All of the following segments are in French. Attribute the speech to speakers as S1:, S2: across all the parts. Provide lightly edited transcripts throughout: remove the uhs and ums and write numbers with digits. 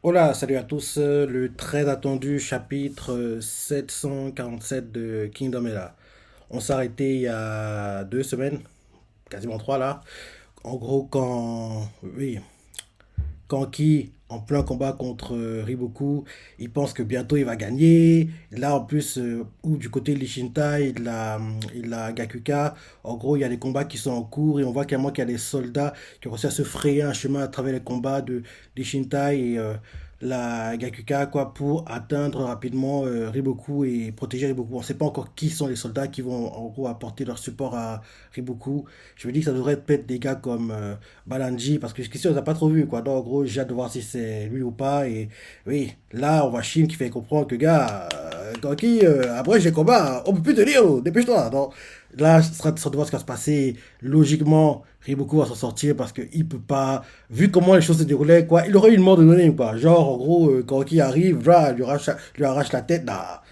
S1: Hola, salut à tous. Le très attendu chapitre 747 de Kingdom est là. On s'est arrêté il y a 2 semaines, quasiment trois là. En gros, oui, Kanki, en plein combat contre Riboku, il pense que bientôt il va gagner. Là, en plus, ou du côté de l'Ishintai et de la Gakuka, en gros, il y a des combats qui sont en cours et on voit clairement qu'il y a des soldats qui ont réussi à se frayer un chemin à travers les combats de l'Ishintai et la Gakuka, quoi, pour atteindre rapidement Riboku et protéger Riboku. On ne sait pas encore qui sont les soldats qui vont, en gros, apporter leur support à Riboku. Je me dis que ça devrait être des gars comme Balanji, parce que jusqu'ici on n'a pas trop vu, quoi. Donc en gros, j'ai hâte de voir si c'est lui ou pas. Et oui, là, on voit Shin qui fait comprendre que, gars, Gorky, après j'ai combat, on peut plus te lire, oh, dépêche-toi. Donc là, ça doit ce qui va se passer. Logiquement, Riboku va s'en sortir parce qu'il peut pas, vu comment les choses se déroulaient, quoi, il aurait eu une mort de donner, quoi. Genre, en gros, Gorky arrive, là, lui arrache la tête, là,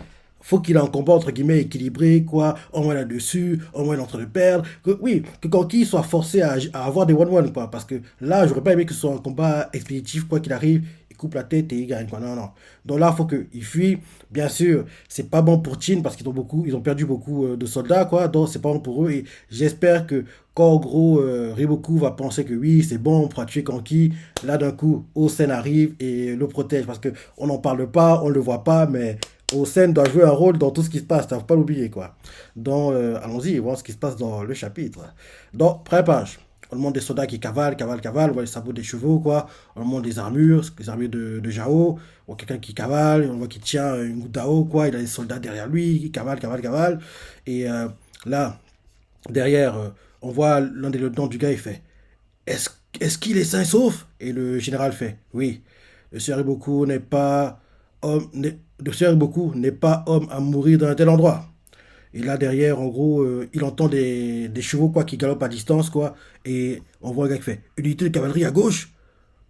S1: faut qu'il ait un combat entre guillemets équilibré, quoi, au moins là-dessus, au moins entre de perdre. Oui, que Kanki soit forcé à avoir des one-one, quoi, parce que là, j'aurais pas aimé que ce soit un combat expéditif, quoi qu'il arrive, il coupe la tête et il gagne, quoi. Non, non. Donc là, faut qu'il fuit. Bien sûr, c'est pas bon pour Chin parce ils ont perdu beaucoup de soldats, quoi, donc c'est pas bon pour eux. Et j'espère que quand, en gros, Riboku va penser que oui, c'est bon, on pourra tuer Kanki, là, d'un coup, Osen arrive et le protège, parce que on n'en parle pas, on le voit pas, mais Osen doit jouer un rôle dans tout ce qui se passe, ne faut pas l'oublier, quoi. Donc, allons-y, voir ce qui se passe dans le chapitre. Donc, première page. On demande des soldats qui cavalent, cavalent, cavalent, on voit les sabots des chevaux, quoi. On demande des armures, les armures de Jao. On voit quelqu'un qui cavale, on voit qu'il tient une goutte d'eau, quoi. Il a des soldats derrière lui, qui cavalent, cavalent, cavalent. Et là, derrière, on voit l'un des lieutenants du gars, il fait Est-ce est-ce qu'il est sain et sauf? Et le général fait Oui. Le Seigneur Iboku n'est pas homme, le Seigneur Iboku n'est pas homme à mourir dans un tel endroit. Et là derrière, en gros, il entend des chevaux quoi qui galopent à distance quoi, et on voit un gars qui fait unité de cavalerie à gauche.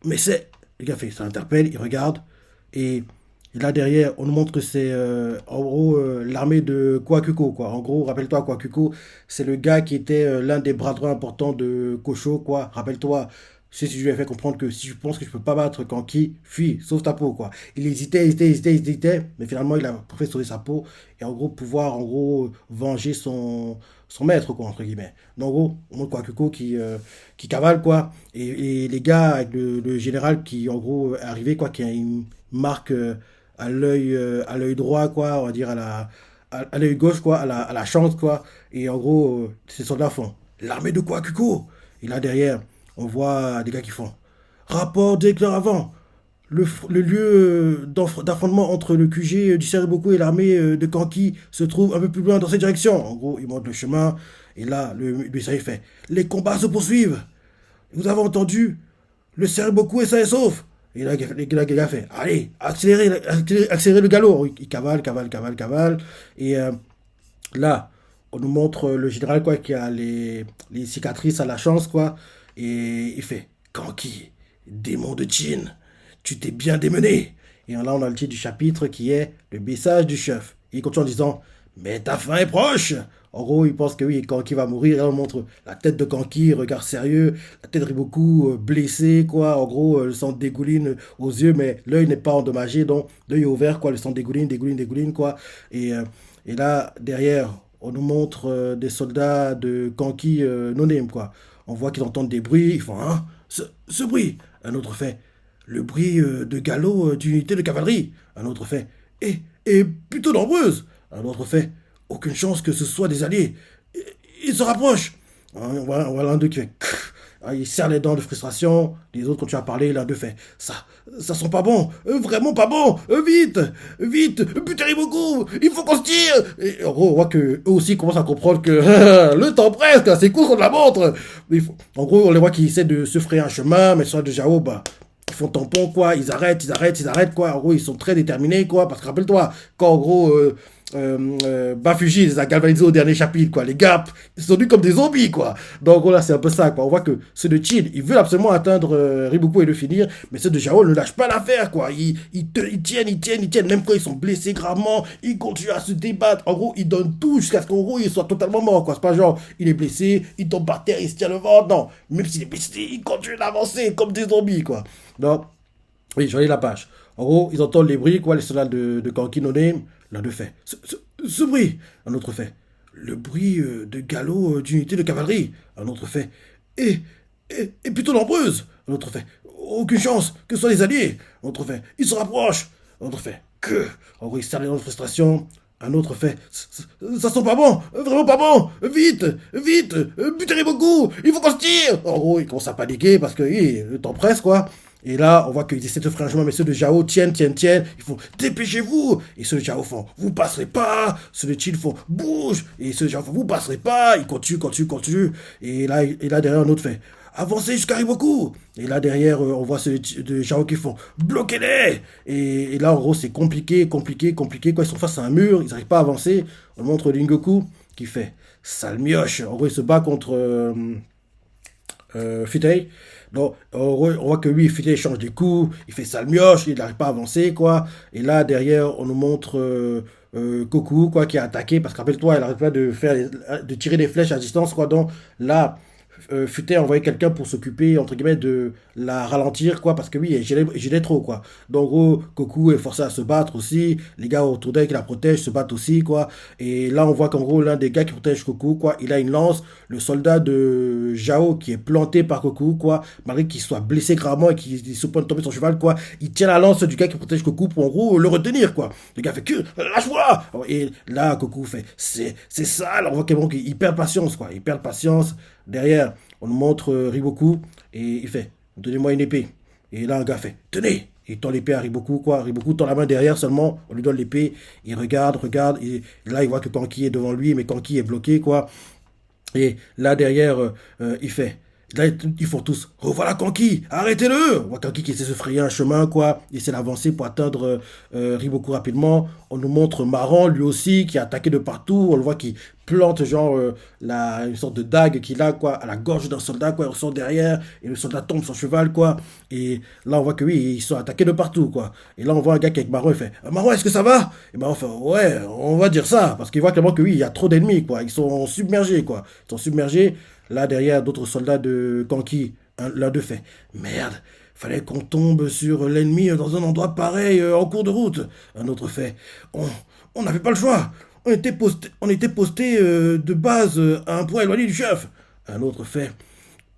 S1: Mais c'est le gars fait, ça l'interpelle, il regarde et là derrière, on nous montre que c'est en gros l'armée de Kwakuko quoi. En gros, rappelle-toi Kwakuko, c'est le gars qui était l'un des bras droits importants de Kosho quoi. Rappelle-toi, si je lui ai fait comprendre que si je pense que je peux pas battre Kanki, fuis, sauve ta peau quoi. Il hésitait, hésitait, hésitait, hésitait, mais finalement il a préféré sauver sa peau et en gros pouvoir en gros venger son maître quoi entre guillemets. Donc en gros, on montre Kwakuko qui cavale quoi et les gars avec le général qui en gros est arrivé quoi qui a une marque à l'œil droit quoi, on va dire à l'œil gauche quoi, à la chance quoi et en gros ces soldats font l'armée de Kwakuko et là derrière on voit des gars qui font rapport d'éclair avant le lieu d'affrontement entre le QG du Seriboku et l'armée de Kanki se trouve un peu plus loin dans cette direction. En gros, il monte le chemin et là, le Seri fait les combats se poursuivent. Vous avez entendu le Seriboku est sain et sauf. Et là, les gars fait allez, accélérez, accélérez, accélérez le galop. Il cavale, cavale, cavale, cavale. Et là, on nous montre le général quoi qui a les cicatrices à la chance quoi. Et il fait Kanki, démon de Jin, tu t'es bien démené. Et là, on a le titre du chapitre qui est le message du chef. Il continue en disant mais ta fin est proche. En gros, il pense que oui, Kanki va mourir. Et là, on montre la tête de Kanki, regard sérieux, la tête de Riboku blessée, quoi. En gros, le sang dégouline aux yeux, mais l'œil n'est pas endommagé, donc l'œil est ouvert, quoi. Le sang dégouline, dégouline, dégouline, quoi. Et là, derrière, on nous montre des soldats de Kanki non-name, quoi. On voit qu'ils entendent des bruits, ils font hein, ce bruit. Un autre fait le bruit de galop d'unité de cavalerie. Un autre fait et plutôt nombreuse. Un autre fait aucune chance que ce soit des alliés. Ils se rapprochent. On voit l'un d'eux qui fait il serre les dents de frustration. Les autres continuent à parler. L'un d'eux fait ça sent pas bon. Vraiment pas bon. Vite, vite. Putain, beaucoup. Il faut qu'on se tire. Et en gros, on voit que eux aussi commencent à comprendre que le temps presse. C'est court contre la montre. En gros, on les voit qui essaient de se frayer un chemin, mais sur de Jao, bah, ils font tampon, quoi, ils arrêtent, ils arrêtent, ils arrêtent, quoi. En gros, ils sont très déterminés, quoi, parce que rappelle-toi, quand en gros, Bafuji les a galvanisés au dernier chapitre, quoi. Les gars, ils sont venus comme des zombies, quoi. Donc voilà, c'est un peu ça, quoi. On voit que ceux de Chin, ils veulent absolument atteindre Riboku et le finir, mais ceux de Jao ne lâchent pas l'affaire, quoi. Ils tiennent, ils tiennent, ils tiennent, même quand ils sont blessés gravement, ils continuent à se débattre. En gros, ils donnent tout jusqu'à ce qu'en gros, ils soient totalement morts, quoi. C'est pas genre, il est blessé, il tombe par terre, il se tient le ventre, non. Même s'il est blessé, il continue d'avancer comme des zombies, quoi. Donc, Oui, j'en ai la page. En gros, ils entendent les bruits, quoi, les soldats de Kanki no Name. L'un d'eux fait. Ce bruit. Un autre fait. Le bruit de galop d'unité de cavalerie. Un autre fait. Et, et plutôt nombreuse. Un autre fait. Aucune chance que ce soit les alliés. Un autre fait. Ils se rapprochent. Un autre fait. Que. En gros, ils s'arrêtent dans de frustration. Un autre fait. Ça sent pas bon. Vraiment pas bon. Vite. Vite. Butez beaucoup. Il faut qu'on se tire. En gros, ils commencent à paniquer parce que le temps presse, quoi. Et là, on voit qu'ils essaient de faire un chemin, mais ceux de Jao tiennent. Ils font dépêchez-vous. Et ceux de Jao font vous passerez pas. Ceux de Chill font bouge. Et ceux de Jao font vous passerez pas. Ils continuent. Et là derrière, un autre fait avancez jusqu'à Riboku. Et là derrière, on voit ceux de Jao qui font bloquez-les. Et là, en gros, c'est compliqué. Quoi. Ils sont face à un mur, ils n'arrivent pas à avancer. On montre Lingoku qui fait sale mioche. En gros, il se bat contre Futei. Donc, on voit que lui, Futei change des coups, il fait sale mioche, il n'arrive pas à avancer, quoi. Et là, derrière, on nous montre Goku, quoi, qui a attaqué, parce que rappelle-toi, il n'arrête pas de tirer des flèches à distance, quoi. Donc, là, Futé a envoyé quelqu'un pour s'occuper, entre guillemets, de la ralentir, quoi, parce que oui, il gênait trop, quoi. Donc, en gros, Goku est forcé à se battre aussi, les gars autour d'elle qui la protègent se battent aussi, quoi. Et là, on voit qu'en gros, l'un des gars qui protège Goku, quoi, il a une lance, le soldat de Jao qui est planté par Goku, quoi, malgré qu'il soit blessé gravement et qu'il se point de tomber son cheval, quoi, il tient la lance du gars qui protège Goku pour, en gros, le retenir, quoi. Le gars fait que, lâche-moi! Et là, Goku fait, c'est sale, on voit qu'il perd patience, quoi, il perd patience. Derrière, on nous montre Riboku et il fait donnez-moi une épée. Et là, un gars fait tenez. Il tend l'épée à Riboku, quoi. Riboku tend la main derrière seulement, on lui donne l'épée. Il regarde. Et là, il voit que Kanki est devant lui, mais Kanki est bloqué, quoi. Et là, derrière, il fait. Là, ils font tous revoilà Kanki, arrêtez-le! On voit Kanki qui essaie de se frayer un chemin, quoi. Il essaie d'avancer pour atteindre Riboku rapidement. On nous montre Maran, lui aussi, qui a attaqué de partout. On le voit qui plante, genre, une sorte de dague qu'il a, quoi, à la gorge d'un soldat, quoi. Il ressort derrière, et le soldat tombe sur cheval, quoi. Et là, on voit que oui, ils sont attaqués de partout, quoi. Et là, on voit un gars qui est avec Maran, il fait Maran, est-ce que ça va? Et Maran fait ouais, on va dire ça, parce qu'il voit clairement que oui, il y a trop d'ennemis, quoi. Ils sont submergés, quoi. Ils sont submergés. Là, derrière, d'autres soldats de Kanki, l'un d'eux fait merde, fallait qu'on tombe sur l'ennemi dans un endroit pareil en cours de route. Un autre fait on on n'avait pas le choix. On était posté de base à un point éloigné du chef. Un autre fait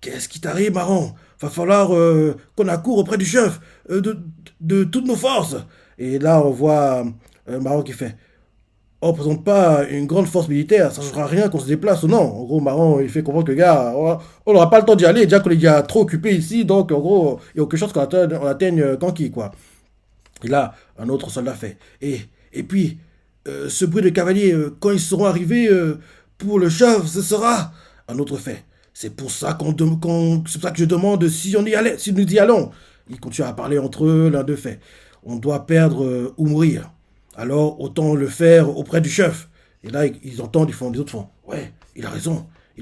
S1: qu'est-ce qui t'arrive, Marron? Va falloir qu'on accourt auprès du chef de toutes nos forces. Et là, on voit Marron qui fait on ne représente pas une grande force militaire, ça ne changera rien qu'on se déplace ou non. En gros, Maron, il fait comprendre que le gars, on n'aura pas le temps d'y aller, déjà qu'on est déjà trop occupé ici, donc en gros, il n'y a aucune chance qu'on atteigne Kanki, quoi. Et là, un autre soldat fait. Et puis, ce bruit de cavalier, quand ils seront arrivés pour le chef, ce sera. Un autre fait. C'est pour ça c'est pour ça que je demande si on y allait, si nous y allons. Ils continuent à parler entre eux, l'un d'eux fait. On doit perdre ou mourir. Alors autant le faire auprès du chef. Et là, ils entendent, les autres font. Ouais, il a raison. Et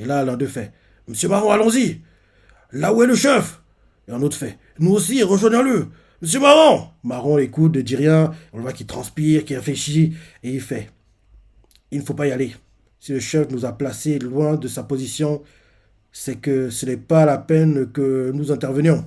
S1: là, l'un d'eux fait. Monsieur Baron, allons-y. Là où est le chef? Et un autre fait. Nous aussi, rejoignons-le. Monsieur Marron! Marron écoute, ne dit rien. On le voit qu'il transpire, qu'il réfléchit. Et il fait. Il ne faut pas y aller. Si le chef nous a placés loin de sa position, c'est que ce n'est pas la peine que nous intervenions.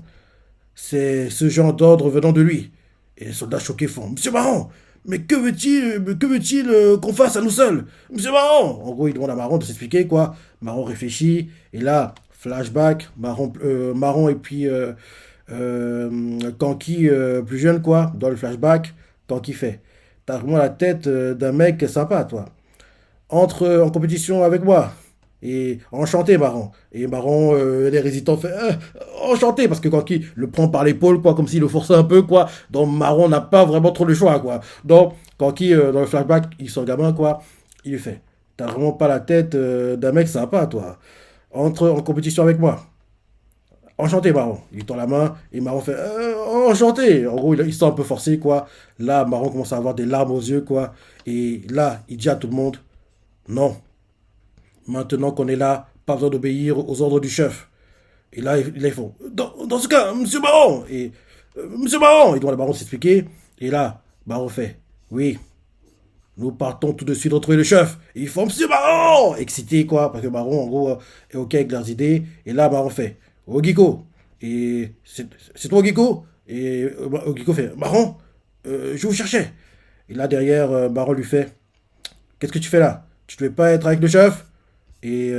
S1: C'est ce genre d'ordre venant de lui. Et les soldats choqués font Monsieur Marron, mais que veut-il qu'on fasse à nous seuls? Monsieur Marron! En gros, il demande à Marron de s'expliquer, quoi. Marron réfléchit. Et là, flashback, Marron et puis Kanki plus jeune, quoi, dans le flashback, Kanki fait t'as vraiment la tête d'un mec sympa, toi. Entre en compétition avec moi. Et enchanté, Marron. Et Marron, les résistants fait enchanté, parce que Kanki le prend par l'épaule, quoi, comme s'il le forçait un peu, quoi. Donc Marron n'a pas vraiment trop le choix, quoi. Donc Kanki, dans le flashback, il sort gamin, quoi. Il lui fait t'as vraiment pas la tête d'un mec sympa, toi. Entre en compétition avec moi. Enchanté, Marron. Il tend la main et Marron fait enchanté. En gros, il se sent un peu forcé, quoi. Là, Marron commence à avoir des larmes aux yeux, quoi. Et là, il dit à tout le monde non, maintenant qu'on est là, pas besoin d'obéir aux ordres du chef. Et là, ils font dans ce cas, monsieur Baron. Et monsieur Baron, il doit le Baron s'expliquer. Et là, Baron fait oui, nous partons tout de suite retrouver le chef. Et ils font monsieur Baron, excité, quoi, parce que Baron, en gros, est ok avec leurs idées. Et là, Baron fait Ogiko. Et c'est toi, Ogiko? Et Ogiko fait, Baron, je vous cherchais. Et là, derrière, Baron lui fait, qu'est-ce que tu fais là? Tu ne devais pas être avec le chef? Et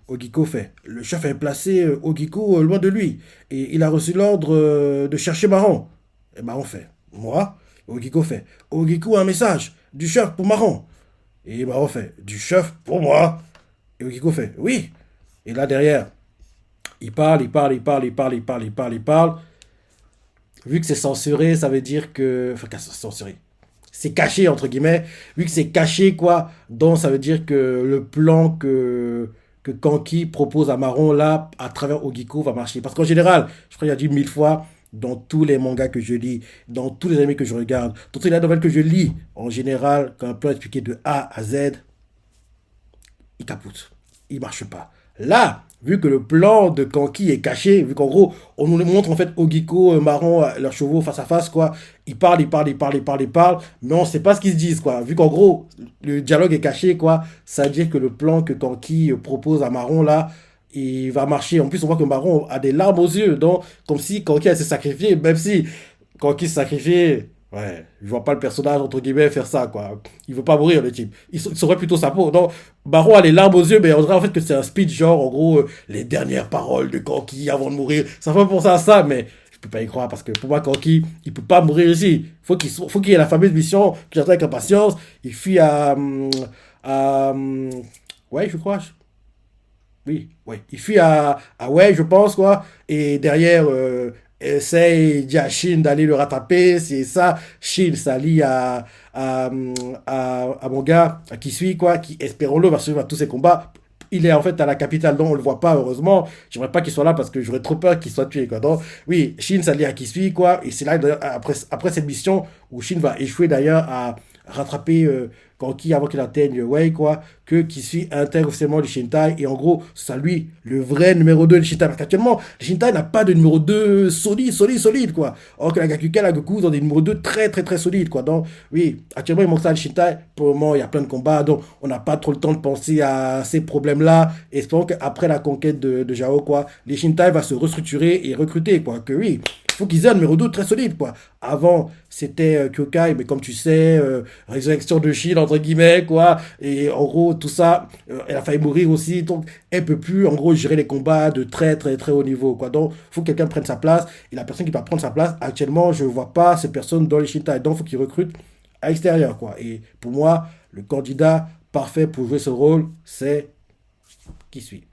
S1: Ogiko fait, le chef avait placé Ogiko loin de lui. Et il a reçu l'ordre de chercher Baron. Et Baron fait, moi? Ogiko fait, Ogiko a un message du chef pour Baron. Et Baron fait, du chef pour moi? Et Ogiko fait, oui. Et là, derrière, il parle, il parle, il parle, il parle, il parle, il parle, il parle. Vu que c'est censuré, ça veut dire que... Enfin, c'est censuré. C'est caché, entre guillemets. Vu que c'est caché, quoi, donc ça veut dire que le plan que Kanki propose à Maron, là, à travers Ogiko, va marcher. Parce qu'en général, je crois qu'il a dit 1000 fois, dans tous les mangas que je lis, dans tous les animés que je regarde, dans toutes les nouvelles que je lis, en général, quand un plan est expliqué de A à Z, il capote. Il marche pas. Là, vu que le plan de Kanki est caché, vu qu'en gros, on nous montre en fait Ogiko, Marron, leurs chevaux face à face, quoi. Ils parlent, ils parlent, ils parlent, ils parlent, ils parlent, mais on sait pas ce qu'ils se disent, quoi. Vu qu'en gros, le dialogue est caché, quoi, ça veut dire que le plan que Kanki propose à Marron, là, il va marcher. En plus, on voit que Marron a des larmes aux yeux, donc, comme si Kanki allait se sacrifier, même si Kanki se sacrifiait. Ouais, je vois pas le personnage, entre guillemets, faire ça, quoi. Il veut pas mourir, le type. Il saurait plutôt sa peau. Donc, Baron a les larmes aux yeux, mais on dirait en fait que c'est un speech, genre, en gros, les dernières paroles de Kanki avant de mourir. Ça fait penser à ça, mais je peux pas y croire, parce que pour moi, Kanki, il peut pas mourir ici. Faut qu'il ait la fameuse mission que j'attends avec impatience. Il fuit ouais, je crois. Oui, ouais. Il fuit ouais, je pense, quoi. Et derrière, essaye, dit à Shin d'aller le rattraper. C'est ça. Shin s'allie à, à mon gars, qui suit, quoi, qui, espérons-le, va suivre à tous ses combats. Il est en fait à la capitale, donc on le voit pas, heureusement. J'aimerais pas qu'il soit là parce que j'aurais trop peur qu'il soit tué, quoi. Donc, oui, Shin s'allie à qui suit, quoi. Et c'est là, d'ailleurs, après cette mission, où Shin va échouer, d'ailleurs, à rattraper Kanki avant qu'il atteigne Wei, quoi, que Kisui intègre officiellement le Shintai, et en gros, c'est lui, le vrai numéro 2 du Shintai. Parce qu'actuellement, le Shintai n'a pas de numéro 2 solide, quoi. Or que la Gakuka, la Goku, ils ont des numéros 2 très, très, très solides, quoi. Donc, oui, actuellement, il manque ça le Shintai. Pour le moment, il y a plein de combats, donc on n'a pas trop le temps de penser à ces problèmes-là. Espérons qu'après la conquête de Jao, quoi, les Shintai va se restructurer et recruter, quoi. Que oui, il faut qu'ils aient un numéro 2 très solide, quoi. Avant, c'était Kyokai, mais comme tu sais, résurrection de Shin, entre guillemets, quoi. Et en gros, tout ça, elle a failli mourir aussi. Donc, elle peut plus, en gros, gérer les combats de très, très, très haut niveau, quoi. Donc, il faut que quelqu'un prenne sa place. Et la personne qui va prendre sa place, actuellement, je ne vois pas cette personne dans les Shintai. Donc, il faut qu'il recrute à l'extérieur, quoi. Et pour moi, le candidat parfait pour jouer ce rôle, c'est qui suit.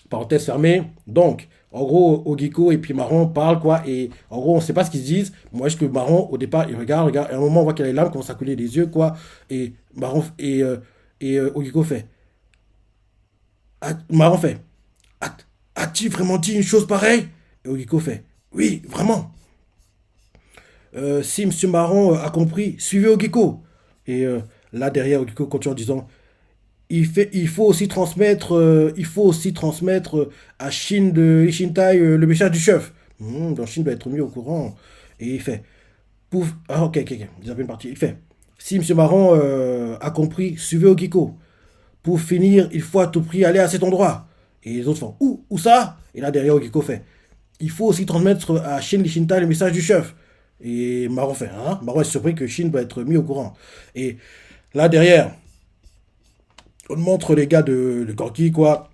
S1: Parenthèse fermée. Donc, en gros, Ogiko et puis Marron parlent, quoi. Et en gros, on sait pas ce qu'ils se disent. Moi, je que Marron, au départ, il regarde, regarde. Et à un moment, on voit qu'il a les larmes commencent à couler des yeux, quoi. Et Marron et Ogiko fait. Marron fait. As- As-tu vraiment dit une chose pareille? Et Ogiko fait. Oui, vraiment. Si Monsieur Marron a compris, suivez Ogiko. Et là, derrière, Ogiko continue en disant. Il faut aussi transmettre à Shin de Ishintai le message du chef. Donc Shin doit être mis au courant. Et il fait, pouf, ah ok, ok, ok, déjà une partie. Il fait, si Monsieur Marron a compris, suivez Ogiko. Pour finir, il faut à tout prix aller à cet endroit. Et les autres font, où ça? Et là derrière Ogiko fait, il faut aussi transmettre à Shin Ishintai le message du chef. Et Marron fait, hein? Marron est surpris que Shin doit être mis au courant. Et là derrière, on montre les gars de Gorky, quoi,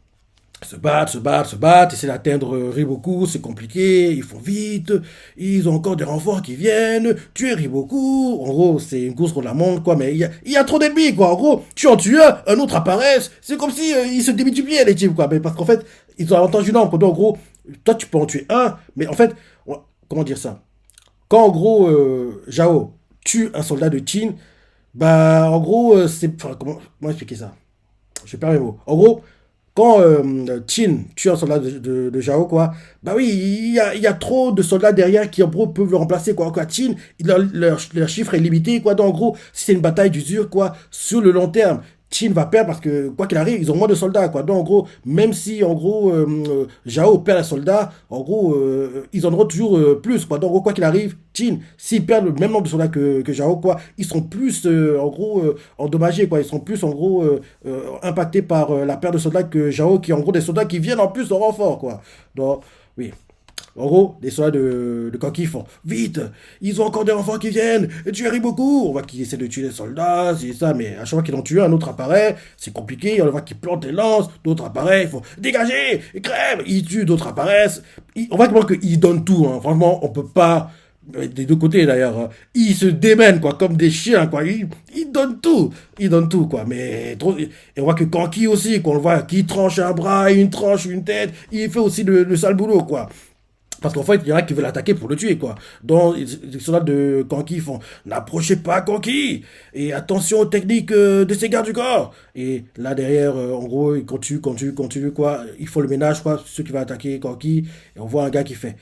S1: se battre, se battre, se battre, essayer d'atteindre Riboku, c'est compliqué, ils font vite, ils ont encore des renforts qui viennent, tuer Riboku, en gros, c'est une course contre la montre, quoi, mais il y a trop d'ennemis, quoi, en gros, tu en tues un autre apparaît, c'est comme si ils se démultipliaient, les types, quoi, mais parce qu'en fait, ils ont l'avantage du nombre, donc en gros, toi, tu peux en tuer un, mais en fait, comment dire ça? Quand, en gros, Jao tue un soldat de Chin, bah, en gros, c'est, enfin, comment expliquer ça? Je perds mes mots. En gros, quand Chin tue un soldat de Jao, quoi, bah oui, il y a trop de soldats derrière qui, en gros, peuvent le remplacer, quoi. Quoi Chin, leur chiffre est limité, quoi. Donc, en gros, si c'est une bataille d'usure, quoi, sur le long terme, Chin va perdre parce que, quoi qu'il arrive, ils ont moins de soldats, quoi. Donc, en gros, même si, en gros, Jao perd un soldat, en gros, ils en auront toujours plus, quoi. Donc, en gros, quoi qu'il arrive, Chin, s'ils perdent le même nombre de soldats que Jao, quoi, ils seront plus, en gros, endommagés, quoi. Ils seront plus, en gros, impactés par la perte de soldats que Jao, qui, en gros, des soldats qui viennent en plus au renfort, quoi. Donc, oui. En gros, les soldats de Kanki font vite, ils ont encore des enfants qui viennent, et tu arrives beaucoup. On voit qu'ils essaient de tuer les soldats, c'est ça, mais à chaque fois qu'ils en tuent un autre apparaît, c'est compliqué. On voit qu'ils plantent des lances, d'autres apparaissent, ils font dégager, ils crèvent, ils tuent, d'autres apparaissent. On voit qu'ils donnent tout, hein. Franchement, on peut pas. Des deux côtés d'ailleurs, hein. Ils se démènent quoi, comme des chiens quoi. Ils donnent tout, ils donnent tout quoi. Mais trop, et on voit que Kanki aussi, qu'on le voit, qui tranche un bras, une tranche, une tête, il fait aussi le sale boulot quoi. Parce qu'en fait, il y en a qui veulent l'attaquer pour le tuer, quoi. Donc, les soldats de Kanki font n'approchez pas Kanki et attention aux techniques de ces gardes du corps. Et là derrière, en gros, ils continuent, quoi. Ils font le ménage, quoi, ceux qui vont attaquer Kanki. Et on voit un gars qui fait,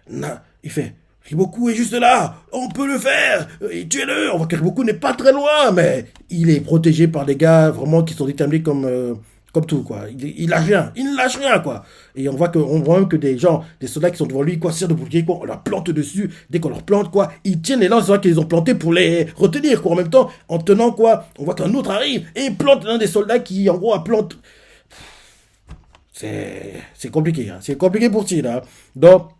S1: il fait, Riboku est juste là, on peut le faire, et tuez-le. On voit que Riboku n'est pas très loin, mais il est protégé par des gars vraiment qui sont déterminés comme tout, quoi. Il lâche rien, il ne lâche rien, quoi. Et on voit même que des gens, des soldats qui sont devant lui, quoi, tirent de bouclier, quoi, on leur plante dessus. Dès qu'on leur plante, quoi, ils tiennent les lances, c'est vrai qu'ils les ont plantés pour les retenir, quoi. En même temps, en tenant, quoi, on voit qu'un autre arrive et plante l'un des soldats qui, en gros, a plante. C'est compliqué, hein. C'est compliqué pour Tina, hein. Donc,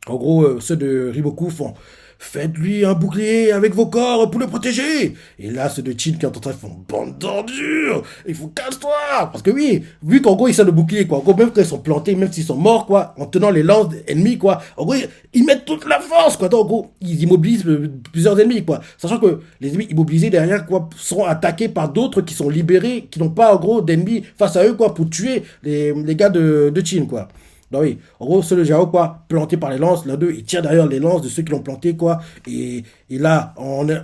S1: en gros, ceux de Riboku font faites-lui un bouclier avec vos corps pour le protéger. Et là, ceux de Chin qui entendent ça, ils font bande d'ordures. Il faut casse-toi. Parce que oui, vu qu'en gros, ils savent le bouclier, quoi. En gros, même quand ils sont plantés, même s'ils sont morts, quoi, en tenant les lances ennemies, quoi. En gros, ils mettent toute la force, quoi. Donc, en gros, ils immobilisent plusieurs ennemis, quoi. Sachant que les ennemis immobilisés derrière, quoi, seront attaqués par d'autres qui sont libérés, qui n'ont pas, en gros, d'ennemis face à eux, quoi, pour tuer les gars de Chin, quoi. Bah oui, en gros, c'est le Jao, quoi, planté par les lances. L'un d'eux, il tire derrière les lances de ceux qui l'ont planté, quoi. Et là,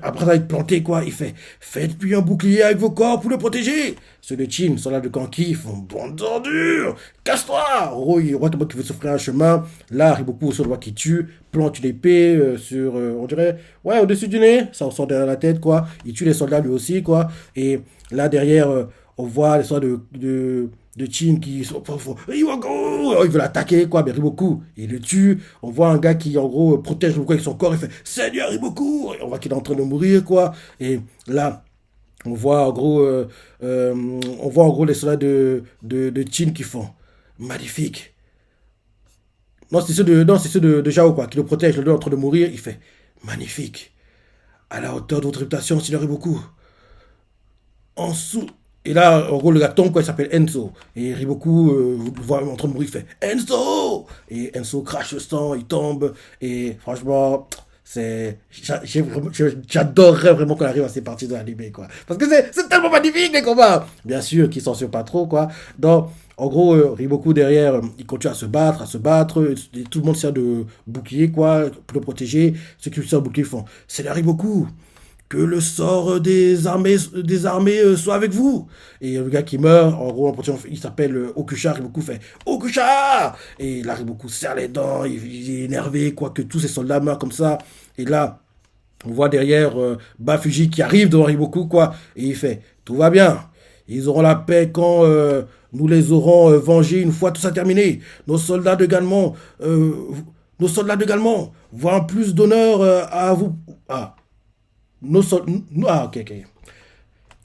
S1: après ça, il planté, quoi, il fait faites-lui un bouclier avec vos corps pour le protéger. Ceux de Chin, sont là de Kanki, ils font bande d'ordures, casse-toi. En gros, il voit qu'il veut s'offrir un chemin. Là, Riboku, on le voit qui tue, plante une épée sur, on dirait, ouais, au-dessus du nez, ça ressort derrière la tête, quoi. Il tue les soldats lui aussi, quoi. Et là, derrière, on voit les soldats de Chin qui sont Iwago, il veut l'attaquer quoi, mais Riboku il le tue. On voit un gars qui en gros protège Riboku avec son corps, il fait Seigneur Riboku, et on voit qu'il est en train de mourir quoi. Et là on voit en gros les soldats de Chin qui font magnifique. Non c'est ceux de Jao quoi qui le protègent, le deux est en train de mourir, il fait magnifique, à la hauteur de votre réputation Seigneur Riboku, en sous. Et là, en gros, le gars tombe, quoi, il s'appelle Enzo. Et Riboku, vous le voit en train de mourir, il fait Enzo. Et Enzo crache le sang, il tombe. Et franchement, j'adorerais vraiment qu'on arrive à ces parties de l'anime, quoi. Parce que c'est tellement magnifique, les combats. Bien sûr, qu'ils s'en sortent pas trop, quoi. Donc, en gros, Riboku derrière, il continue à se battre. Et tout le monde sert de bouclier, quoi, pour le protéger. Ceux qui servent de bouclier font c'est la Riboku, que le sort des armées soit avec vous. Et le gars qui meurt, en gros, il s'appelle Okusha. Riboku fait Okusha. Et là, Riboku serre les dents, il est énervé, quoi, que tous ses soldats meurent comme ça. Et là, on voit derrière Bafuji qui arrive devant Riboku, quoi, et il fait tout va bien. Ils auront la paix quand nous les aurons vengés une fois tout ça terminé. Euh, nos soldats de Galmont voient plus d'honneur à vous. Ah, ok, ok.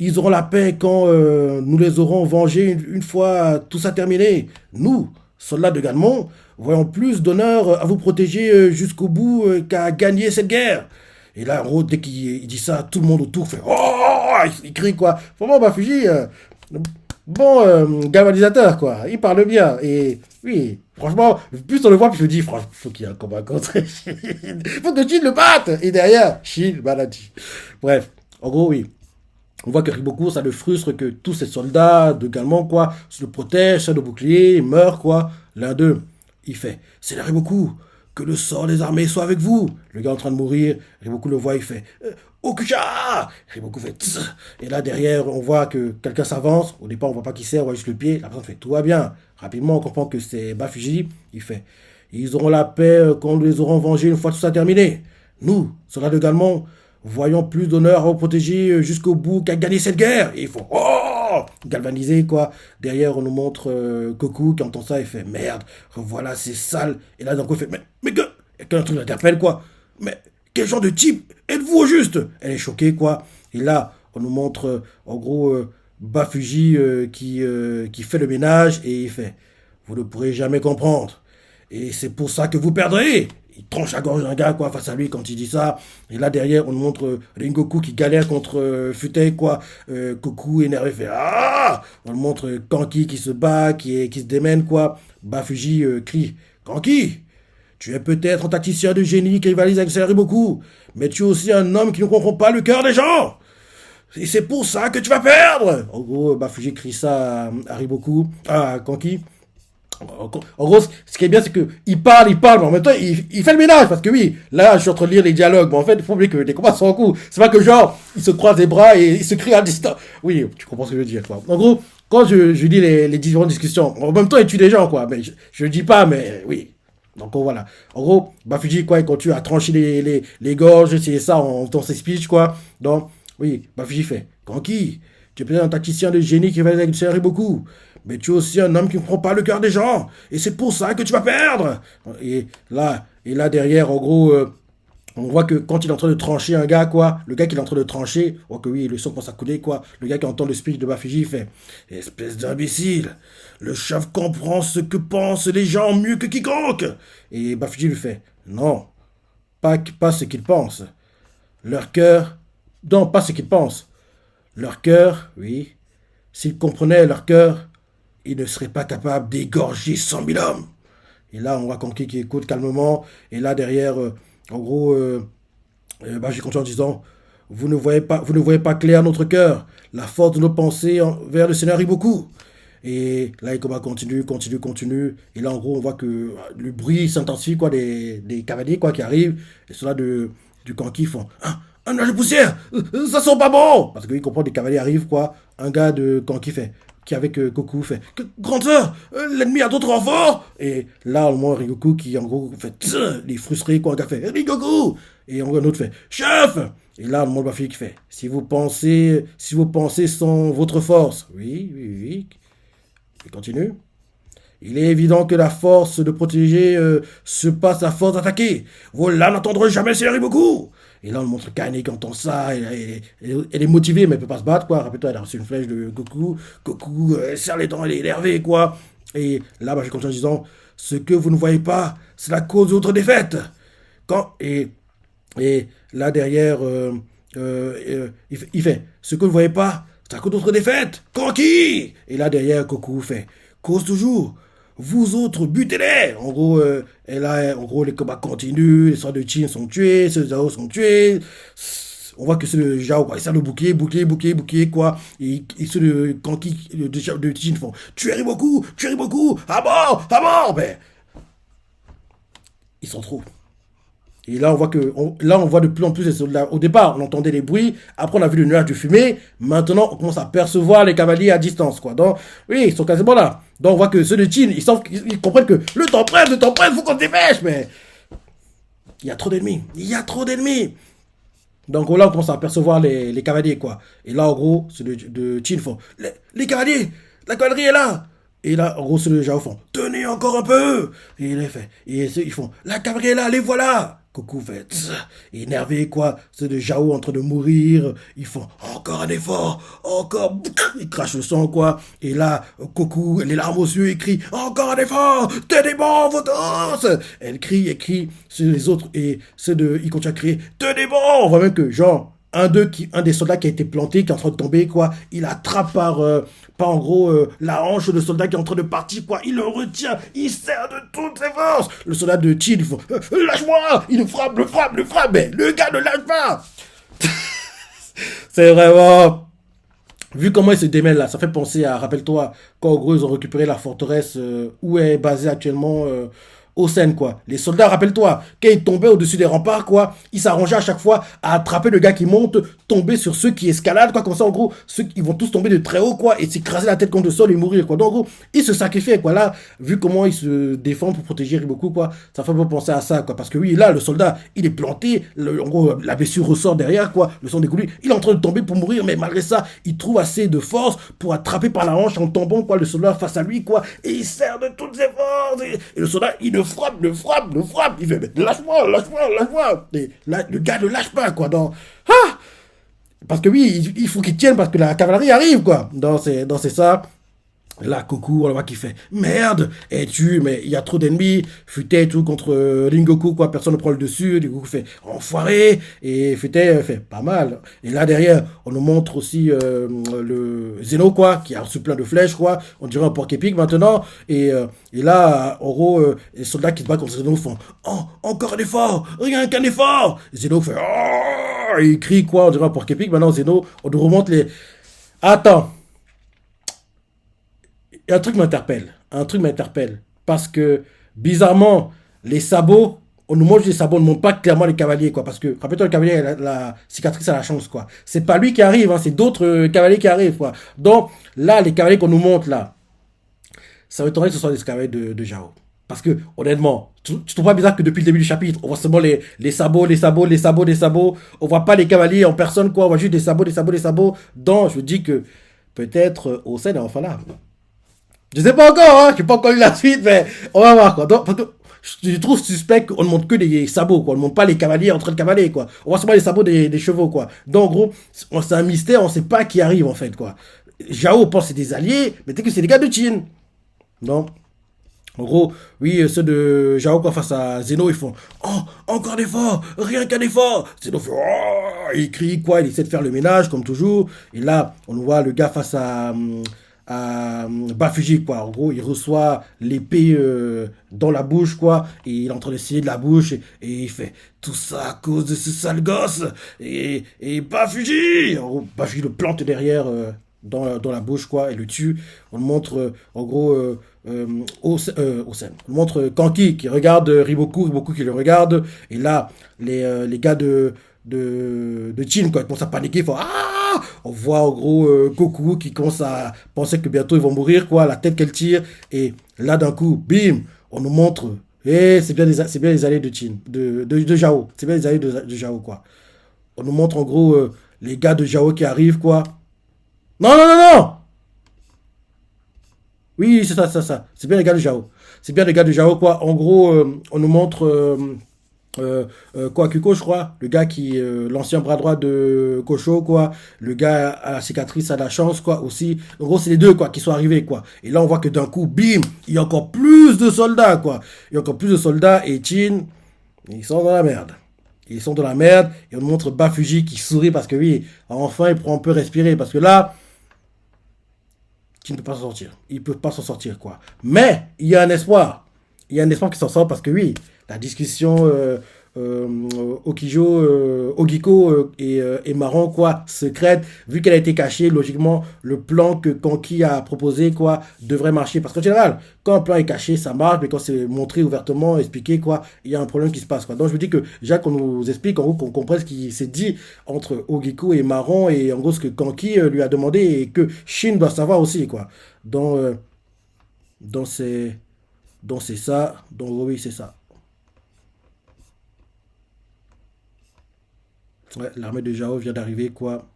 S1: Ils auront la paix quand nous les aurons vengés une fois tout ça terminé. Nous, soldats de Galmont, voyons plus d'honneur à vous protéger jusqu'au bout qu'à gagner cette guerre. Et là, en gros, dès qu'il dit ça, tout le monde autour fait oh, il crie quoi. Vraiment, Bafuji, bon galvanisateur quoi. Il parle bien. Et oui, franchement, plus on le voit, plus je me dis, franchement, faut qu'il y ait un combat contre Shin. Faut que Shin le batte. Et derrière, Shin, maladie. Bref, en gros, oui. On voit que Riboku, ça le frustre que tous ces soldats de Galmont, quoi, se le protègent, ça de bouclier, meurent, quoi. L'un d'eux, il fait c'est la Riboku, que le sort des armées soit avec vous. Le gars est en train de mourir, Riboku le voit, il fait Okusha. Riboku fait tss. Et là, derrière, on voit que quelqu'un s'avance. Au départ, on voit pas qui c'est, on voit juste le pied. La personne fait tout va bien. Rapidement, on comprend que c'est Bafuji. Il fait ils auront la paix quand nous les aurons vengés une fois tout ça terminé. Nous, soldats de Galmont, voyons plus d'honneur à vous protéger jusqu'au bout qu'à gagner cette guerre. Et il faut galvaniser quoi. Derrière, on nous montre Goku qui entend ça et fait merde, revoilà c'est sale. Et là, d'un coup, il fait mais que. Et qu'un truc l'interpelle quoi. Mais quel genre de type êtes-vous au juste? Elle est choquée quoi. Et là, on nous montre en gros Bafuji qui fait le ménage et il fait vous ne pourrez jamais comprendre. Et c'est pour ça que vous perdrez. Il tranche la gorge d'un gars, quoi, face à lui quand il dit ça. Et là, derrière, on montre Rengoku qui galère contre Futei, quoi. Goku énervé fait Ah. On montre Kanki qui se bat, qui se démène, quoi. Bafuji crie Kanki, tu es peut-être un tacticien de génie qui rivalise avec Riboku, mais tu es aussi un homme qui ne comprend pas le cœur des gens. Et c'est pour ça que tu vas perdre. En gros, Bafuji crie ça à Riboku, à Kanki. En gros, ce qui est bien, c'est qu'il parle, mais en même temps, il fait le ménage. Parce que oui, là, je suis en train de lire les dialogues. Mais en fait, il faut oublier que les combats sont en cours. C'est pas que genre, ils se croisent les bras et ils se crient à distance. Oui, tu comprends ce que je veux dire, quoi. En gros, quand je lis les différentes discussions, en même temps, ils tuent des gens, quoi. Mais je le dis pas, mais oui. Donc voilà. En gros, Bafuji, quoi, il continue à trancher les gorges, c'est ça, dans ses speeches, quoi. Donc, oui, Bafuji fait Kanki, tu es peut-être un tacticien de génie qui va accélérer beaucoup. Mais tu es aussi un homme qui ne prend pas le cœur des gens. Et c'est pour ça que tu vas perdre. Et là derrière, en gros, on voit que quand il est en train de trancher un gars, quoi, le gars qui est en train de trancher, on voit que oui, le son commence à couler, quoi. Le gars qui entend le speech de Bafuji, il fait Espèce d'imbécile, le chef comprend ce que pensent les gens mieux que quiconque. Et Bafuji lui fait Non, pas ce qu'ils pensent. Leur cœur, non, pas ce qu'ils pensent. Leur cœur, oui. S'ils comprenaient leur cœur, ils ne seraient pas capables d'égorger 100 000 hommes. Et là, on voit Kanki qui écoute calmement. Et là, derrière, en gros, j'ai continué en disant vous ne voyez pas clair notre cœur. La force de nos pensées vers le Seigneur Iboku. Et là, les combats continuent. Et là, en gros, on voit que le bruit s'intensifie, quoi, des cavaliers, quoi, qui arrivent. Et ceux-là du Kanki font un nuage de poussière, ça sent pas bon. Parce qu'ils comprennent, des cavaliers arrivent, quoi. Un gars de Kanki fait qui avec Goku fait grande sœur, l'ennemi a d'autres renforts. Et là, au moins, Rigoku qui en gros fait il est frustré, quoi. Un gars fait Rigoku. Et un autre fait chef. Et là, le monde Bafuji qui fait si vous pensez sont votre force. Oui. Il continue. Il est évident que la force de protéger se passe à force d'attaquer. Vos là n'entendront jamais le Seigneur Iboku. Et là, on montre Kane qui entend ça. Elle est motivée, mais elle peut pas se battre, quoi. Rappelle-toi, elle a reçu une flèche de Goku. Goku serre les dents, elle est énervée, quoi. Et là, je continue en disant ce que vous ne voyez pas, c'est la cause de votre défaite. Et là, derrière, il fait ce que vous ne voyez pas, c'est la cause de votre défaite. Kanki. Et là, derrière, Goku fait cause toujours. Vous autres, butez-les. En gros, et là, en gros, les combats continuent, les soldats de Chin sont tués, ceux de Zhao sont tués. On voit que ceux de Zhao, quoi, ils servent le bouclier, quoi. Et ceux de Kanki, de Chin font tuer Riboku, à mort. Ben, ils sont trop. Et là, on voit de plus en plus les soldats. Au départ, on entendait les bruits. Après, on a vu le nuage de fumée. Maintenant, on commence à percevoir les cavaliers à distance, quoi. Donc, oui, ils sont quasiment là. Donc, on voit que ceux de Chin, ils comprennent que le temps presse, faut qu'on se dépêche. Mais il y a trop d'ennemis. Donc là, on commence à percevoir les cavaliers, quoi. Et là, en gros, ceux de Chin font les cavaliers, la cavalerie est là. Et là, en gros, ceux de Zhao font tenez encore un peu. Et ils font la cavalerie est là, les voilà. Goku fait énervé, quoi. Ceux de Zhao en train de mourir. Ils font encore un effort, encore. Ils crachent le sang, quoi. Et là, Goku, les larmes aux yeux, il crie encore un effort, tenez bon vos os. Elle crie. Les autres, et ils continuent à crier tenez bon. On voit même que, genre, un des soldats qui a été planté, qui est en train de tomber, quoi. Il attrape par en gros, la hanche de soldat qui est en train de partir, quoi. Il le retient, il serre de toutes ses forces. Le soldat de Chin, il fait lâche-moi. Il le frappe. Mais le gars ne lâche pas. C'est vraiment. Vu comment il se démêle là, ça fait penser à, rappelle-toi, quand en gros ils ont récupéré la forteresse où est basée actuellement Osen, quoi. Les soldats, rappelle-toi, quand ils tombaient au-dessus des remparts, quoi, ils s'arrangeaient à chaque fois à attraper le gars qui monte, tomber sur ceux qui escaladent, quoi. Comme ça, en gros, ils vont tous tomber de très haut, quoi, et s'écraser la tête contre le sol et mourir, quoi. Donc, en gros, ils se sacrifiaient, quoi. Là, vu comment ils se défendent pour protéger Riboku, quoi, ça fait pas penser à ça, quoi. Parce que oui, là, le soldat, il est planté, en gros, la blessure ressort derrière, quoi, le sang découle, il est en train de tomber pour mourir, mais malgré ça, il trouve assez de force pour attraper par la hanche en tombant, quoi, le soldat face à lui, quoi, et il serre de toutes ses forces, et le soldat, il le frappe, il fait, mais lâche-moi, et là, le gars ne lâche pas, quoi, parce que oui, il faut qu'il tienne, parce que la cavalerie arrive, quoi, c'est ça. Là, Goku, on le voit qui fait merde, et tu, mais il y a trop d'ennemis, futé et tout contre Ringoku, quoi, personne ne prend le dessus, du coup, fait enfoiré, et futé fait pas mal. Et là, derrière, on nous montre aussi le Zeno, quoi, qui a reçu plein de flèches, quoi, on dirait un porc épic maintenant, et là, en gros, les soldats qui se battent contre Zeno font oh, encore un effort, rien qu'un effort, et Zeno fait oh, et il crie, quoi, on dirait un porc épic, maintenant, Zeno, on nous remonte les. Attends, et un truc m'interpelle. Un truc m'interpelle. Parce que, bizarrement, les sabots, on nous montre les sabots, on ne montre pas clairement les cavaliers, quoi. Parce que, rappelle-toi, le cavalier, la cicatrice à la chance, quoi. C'est pas lui qui arrive, hein, c'est d'autres cavaliers qui arrivent, quoi. Donc, là, les cavaliers qu'on nous montre, là, ça m'étonnerait que ce soit des cavaliers de Jao. Parce que, honnêtement, tu trouves pas bizarre que depuis le début du chapitre, on voit seulement les sabots, les sabots, les sabots, les sabots. On voit pas les cavaliers en personne, quoi. On voit juste des sabots, des sabots, des sabots. Donc, je dis que peut-être Hossein est enfin là. Je sais pas encore, hein, j'ai pas encore lu la suite, mais on va voir quoi. Donc, parce que je trouve suspect qu'on ne montre que des sabots, quoi. On ne montre pas les cavaliers en train de cavaler, quoi. On voit seulement les sabots des chevaux, quoi. Donc, en gros, c'est un mystère, on sait pas qui arrive, en fait, quoi. Jao pense que c'est des alliés, mais peut-être que c'est des gars de Chin. Donc, en gros, oui, ceux de Jao, quoi, face à Zeno, ils font oh, encore d'efforts, rien qu'un effort. Zeno fait oh, il crie, quoi, il essaie de faire le ménage, comme toujours. Et là, on voit le gars face à Bafuji, quoi. En gros, il reçoit l'épée dans la bouche, quoi, et il est en train d'essayer de la bouche, et il fait tout ça à cause de ce sale gosse, et Bafuji! En gros, Bafuji le plante derrière dans la bouche, quoi, et le tue. On le montre, en gros, Osen. On le montre Kanki qui regarde Riboku, Riboku qui le regarde, et là, les gars de Chin, quoi, ils commencent à paniquer, ils font ah! On voit en gros Goku qui commence à penser que bientôt ils vont mourir, quoi, la tête qu'elle tire, et là d'un coup, bim, on nous montre, et c'est bien les alliés de Chin, de Jao, c'est bien les alliés de Jao, quoi. On nous montre en gros les gars de Jao qui arrivent, quoi. Non, non, non, non! Oui, c'est ça, c'est ça. C'est bien les gars de Jao. C'est bien les gars de Jao, quoi. En gros, on nous montre quoi, Kuko, je crois. Le gars qui, l'ancien bras droit de Kocho, quoi. Le gars à la cicatrice à la chance, quoi, aussi. En gros, c'est les deux, quoi, qui sont arrivés, quoi. Et là, on voit que d'un coup, bim, il y a encore plus de soldats, quoi. Il y a encore plus de soldats et Chin, ils sont dans la merde. Ils sont dans la merde et on nous montre Bafuji qui sourit parce que oui, enfin, il prend un peu respirer parce que là, qui ne peut pas s'en sortir. Il ne peut pas s'en sortir, quoi. Mais il y a un espoir. Il y a un espoir qui s'en sort parce que oui, la discussion Okijo, Ogiko et Maron, quoi, secrète, vu qu'elle a été cachée, logiquement, le plan que Kanki a proposé, quoi, devrait marcher. Parce qu'en général, quand un plan est caché, ça marche, mais quand c'est montré ouvertement, expliqué, quoi, il y a un problème qui se passe, quoi. Donc je me dis que, déjà qu'on nous explique, en gros, qu'on comprenne ce qui s'est dit entre Ogiko et Maron, et en gros, ce que Kanki lui a demandé, et que Shin doit savoir aussi, quoi. Donc, donc c'est, donc c'est ça. Donc oui, c'est ça. Ouais, l'armée de Jao vient d'arriver, quoi.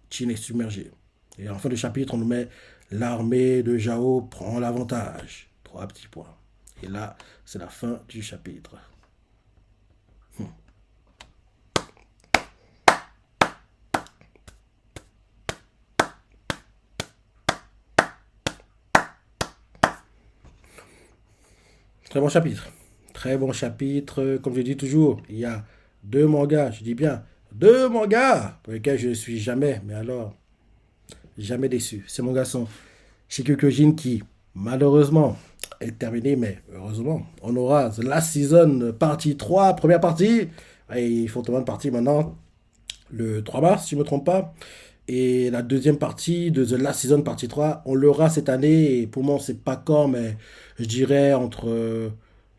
S1: Chine est submergée. Et en fin de chapitre, on nous met l'armée de Jao prend l'avantage. Trois petits points. Et là, c'est la fin du chapitre. Très bon chapitre. Très bon chapitre. Comme je dis toujours, il y a deux mangas, je dis bien deux mangas pour lesquels je ne suis jamais, mais alors, jamais déçu. Ces mangas sont Shikukujin qui, malheureusement, est terminé, mais heureusement, on aura The Last Season partie 3 première partie. Et il faut tomber une partie maintenant, le 3 mars, si je ne me trompe pas. Et la deuxième partie de The Last Season partie 3 on l'aura cette année. Et pour moi, on ne sait pas quand, mais je dirais entre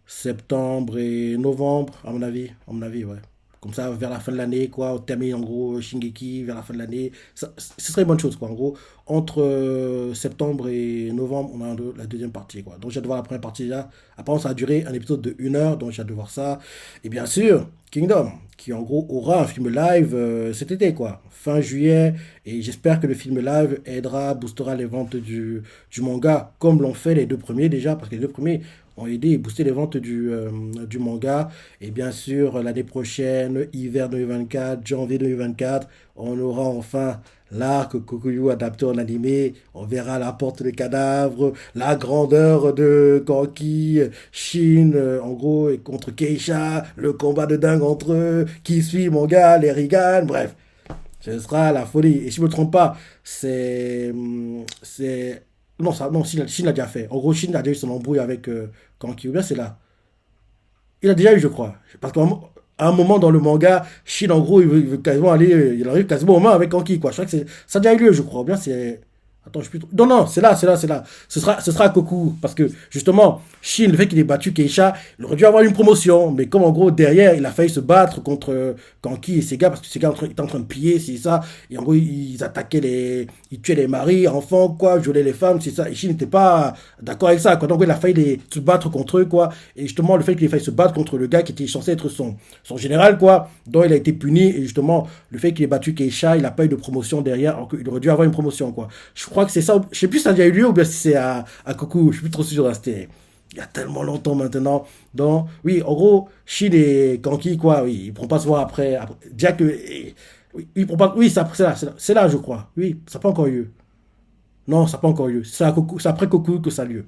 S1: septembre et novembre, à mon avis. À mon avis, ouais. Comme ça, vers la fin de l'année, quoi, on termine en gros Shingeki vers la fin de l'année. Ce serait une bonne chose, quoi. En gros, entre septembre et novembre, on a la deuxième partie, quoi. Donc j'ai hâte de voir la première partie déjà. Apparemment, ça a duré un épisode de 1 heure, donc j'ai hâte de voir ça. Et bien sûr, Kingdom, qui en gros aura un film live cet été, quoi. Fin juillet. Et j'espère que le film live aidera, boostera les ventes du manga, comme l'ont fait les deux premiers déjà, parce que les deux premiers ont aidé et boosté les ventes du manga. Et bien sûr, l'année prochaine, hiver 2024, janvier 2024, on aura enfin l'arc Kokuyu adapté en animé. On verra la porte des cadavres, la grandeur de Kanki, Shin, en gros, et contre Keisha, le combat de dingue entre eux, qui suit mon gars, les Rigan, bref. Ce sera la folie. Et si je ne me trompe pas, c'est. Non, ça, non, Shin l'a déjà fait. En gros, Shin a déjà eu son embrouille avec Kanki. Ou bien c'est là. Il a déjà eu, je crois. Parce qu'à un moment dans le manga, Shin, en gros, il veut quasiment aller. Il arrive quasiment aux mains avec Kanki, quoi. Je crois que ça a déjà eu lieu, je crois. Ou bien c'est. Attends, je suis plus trop. Non, non, c'est là, c'est là, c'est là. Ce sera à Koku. Parce que, justement, Shin, le fait qu'il ait battu Keisha, il aurait dû avoir une promotion. Mais comme, en gros, derrière, il a failli se battre contre Kanki et ses gars, parce que ses gars étaient en train de piller, c'est ça. Et en gros, ils attaquaient les. Ils tuaient les maris, enfants, quoi, violaient les femmes, c'est ça. Et Shin n'était pas d'accord avec ça, quoi. Donc, il a failli se battre contre eux, quoi. Et justement, le fait qu'il ait failli se battre contre le gars qui était censé être son général, quoi. Donc, il a été puni. Et justement, le fait qu'il ait battu Keisha, il n'a pas eu de promotion derrière, alors qu'il aurait dû avoir une promotion, quoi. Je crois que c'est ça. Je sais plus si ça a déjà eu lieu ou bien si c'est à Coco. Je suis plus trop sûr. C'était il y a tellement longtemps maintenant. Donc, oui, en gros, Shin et Kanki, quoi, oui, ils ne pourront pas se voir après. Déjà que. Oui, ils pourront pas, oui, c'est là, je crois. Oui, ça n'a pas encore eu lieu. Non, ça n'a pas encore eu lieu. C'est après Coco que ça a lieu.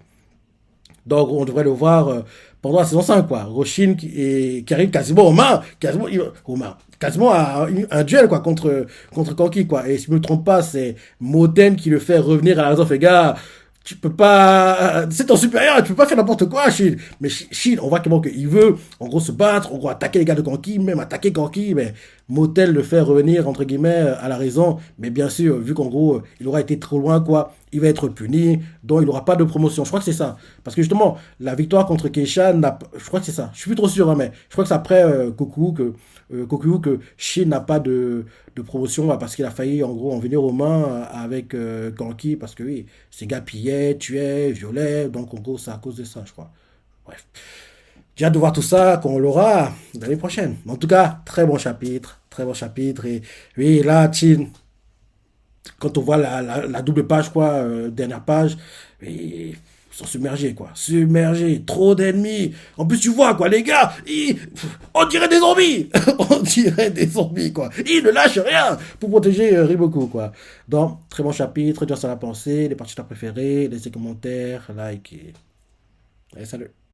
S1: Donc, on devrait le voir pendant la saison 5 quoi. Roshin qui arrive quasiment aux mains, quasiment à un duel, quoi, contre Kanki, quoi. Et si je me trompe pas, c'est Moten qui le fait revenir à la raison. Fait, gars, tu peux pas, c'est ton supérieur, tu peux pas faire n'importe quoi, Shin. Mais Shin, on voit comment qu'il veut, en gros, se battre, on va attaquer les gars de Kanki, même attaquer Kanki, mais Motel le fait revenir, entre guillemets, à la raison. Mais bien sûr, vu qu'en gros, il aura été trop loin, quoi, il va être puni, donc il n'aura pas de promotion. Je crois que c'est ça. Parce que justement, la victoire contre Keisha, je crois que c'est ça. Je suis plus trop sûr, hein, mais je crois que c'est après Kokuyu que Shin n'a pas de promotion parce qu'il a failli en gros en venir aux mains avec Kanki parce que oui, ces gars pillaient, tuaient, violaient, donc en gros c'est à cause de ça, je crois. Bref. J'ai hâte de voir tout ça quand on l'aura l'année prochaine. En tout cas, très bon chapitre. Et oui, là, Chin, quand on voit la double page, quoi, dernière page, ils sont submergés, quoi. Submergés, trop d'ennemis. En plus, tu vois, quoi, les gars, on dirait des zombies. On dirait des zombies, quoi. Ils ne lâchent rien pour protéger Riboku, quoi. Donc, très bon chapitre, dire ça la pensée, les parties préférées, laissez commentaires, like et salut.